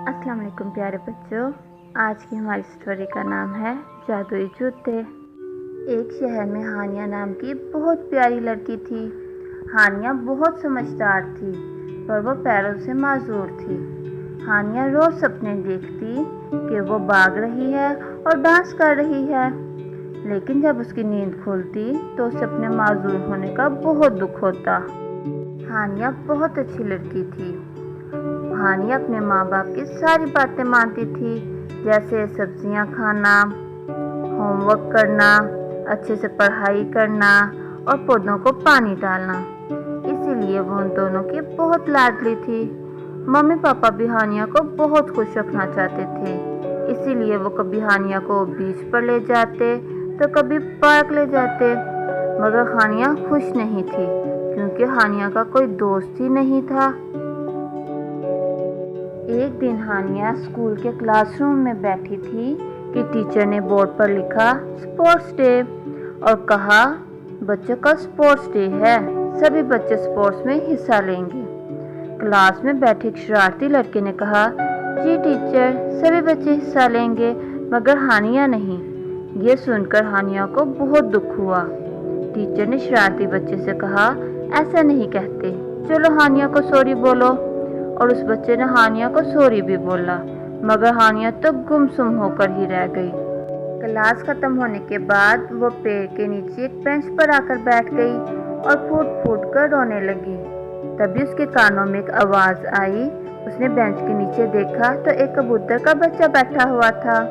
السلام علیکم پیارے بچوں، آج کی ہماری اسٹوری کا نام ہے جادوئی جوتے۔ ایک شہر میں ہانیہ نام کی بہت پیاری لڑکی تھی۔ ہانیہ بہت سمجھدار تھی پر وہ پیروں سے معذور تھی۔ ہانیہ روز سپنے دیکھتی کہ وہ بھاگ رہی ہے اور ڈانس کر رہی ہے، لیکن جب اس کی نیند کھلتی تو اسے اپنے معذور ہونے کا بہت دکھ ہوتا۔ ہانیہ بہت اچھی لڑکی تھی۔ ہانیہ اپنے ماں باپ کی ساری باتیں مانتی تھی، جیسے سبزیاں کھانا، ہوم ورک کرنا، اچھے سے پڑھائی کرنا اور پودوں کو پانی ڈالنا۔ اسی لیے وہ ان دونوں کی بہت لاڈلی تھی۔ ممی پاپا بھی ہانیہ کو بہت خوش رکھنا چاہتے تھے، اسی لیے وہ کبھی ہانیہ کو بیچ پر لے جاتے تو کبھی پارک لے جاتے، مگر ہانیہ خوش نہیں تھی کیونکہ ہانیہ کا کوئی دوست ہی نہیں تھا۔ ایک دن ہانیہ اسکول کے کلاس روم میں بیٹھی تھی کہ ٹیچر نے بورڈ پر لکھا اسپورٹس ڈے اور کہا بچوں کا اسپورٹس ڈے ہے، سبھی بچے اسپورٹس میں حصہ لیں گے۔ کلاس میں بیٹھے ایک شرارتی لڑکے نے کہا جی ٹیچر، سبھی بچے حصہ لیں گے مگر ہانیہ نہیں۔ یہ سن کر ہانیہ کو بہت دکھ ہوا۔ ٹیچر نے شرارتی بچے سے کہا ایسا نہیں کہتے، چلو ہانیہ کو سوری بولو، اور اس بچے نے ہانیہ کو سوری بھی بولا، مگر ہانیہ تو گم سم ہو کر ہی رہ گئی۔ کلاس ختم ہونے کے بعد وہ پیڑ کے نیچے ایک بینچ پر آ کر بیٹھ گئی اور پھوٹ پھوٹ کر رونے لگی۔ تبھی اس کے کانوں میں ایک آواز آئی۔ اس نے بینچ کے نیچے دیکھا تو ایک کبوتر کا بچہ بیٹھا ہوا تھا۔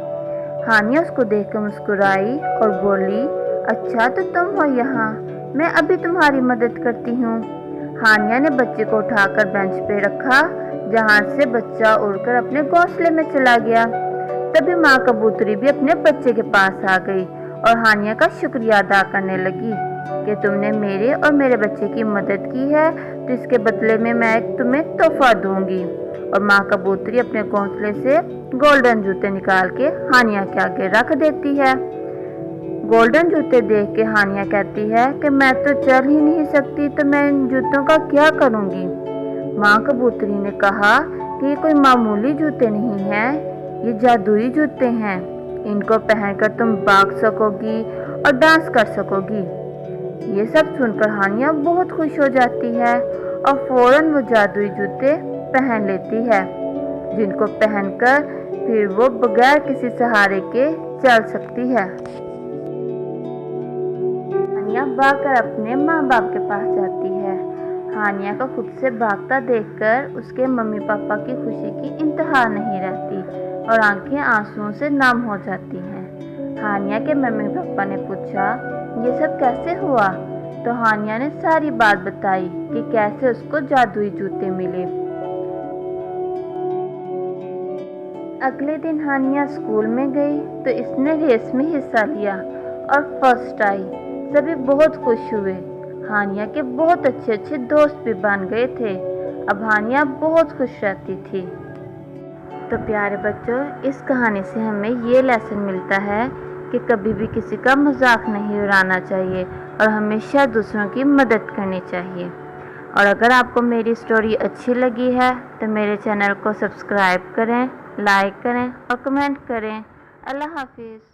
ہانیہ اس کو دیکھ کر مسکرائی اور بولی اچھا تو تم ہو یہاں، میں ابھی تمہاری مدد کرتی ہوں۔ ہانیہ نے بچے کو اٹھا کر بینچ پہ رکھا، جہاں سے بچہ اڑ کر اپنے گھونسلے میں چلا گیا۔ تبھی ماں کبوتری بھی اپنے بچے کے پاس آ گئی اور ہانیہ کا شکریہ ادا کرنے لگی کہ تم نے میرے اور میرے بچے کی مدد کی ہے تو اس کے بدلے میں تمہیں تحفہ دوں گی۔ اور ماں کبوتری اپنے گھونسلے سے گولڈن جوتے نکال کے ہانیہ کے آگے رکھ دیتی ہے۔ گولڈن جوتے دیکھ کے ہانیہ کہتی ہے کہ میں تو چل ہی نہیں سکتی تو میں ان جوتوں کا کیا کروں گی۔ ماں کبوتری نے کہا کہ یہ کوئی معمولی جوتے نہیں ہیں، یہ جادوئی جوتے ہیں، ان کو پہن کر تم بھاگ سکو گی اور ڈانس کر سکو گی۔ یہ سب سن کر ہانیہ بہت خوش ہو جاتی ہے اور فوراً وہ جادوئی جوتے پہن لیتی ہے، جن کو پہن کر پھر وہ بغیر کسی سہارے کے چل سکتی ہے۔ ہانیہ بھاگ کر اپنے ماں باپ کے پاس جاتی ہے۔ ہانیہ کو خود سے بھاگتا دیکھ کر اس کے ممی پاپا کی خوشی کی انتہا نہیں رہتی اور آنکھیں آنسوؤں سے نم ہو جاتی ہیں۔ ہانیہ کے ممی پاپا نے پوچھا یہ سب کیسے ہوا؟ تو ہانیہ نے ساری بات بتائی کہ کیسے اس کو جادوئی جوتے ملے۔ اگلے دن ہانیہ اسکول میں گئی تو اس نے ریس میں حصہ لیا اور فرسٹ آئی۔ سبھی بہت خوش ہوئے۔ ہانیہ کے بہت اچھے اچھے دوست بھی بن گئے تھے۔ اب ہانیہ بہت خوش رہتی تھی۔ تو پیارے بچوں، اس کہانی سے ہمیں یہ لیسن ملتا ہے کہ کبھی بھی کسی کا مذاق نہیں اڑانا چاہیے اور ہمیشہ دوسروں کی مدد کرنی چاہیے۔ اور اگر آپ کو میری اسٹوری اچھی لگی ہے تو میرے چینل کو سبسکرائب کریں، لائک کریں اور کمنٹ کریں۔ اللہ حافظ۔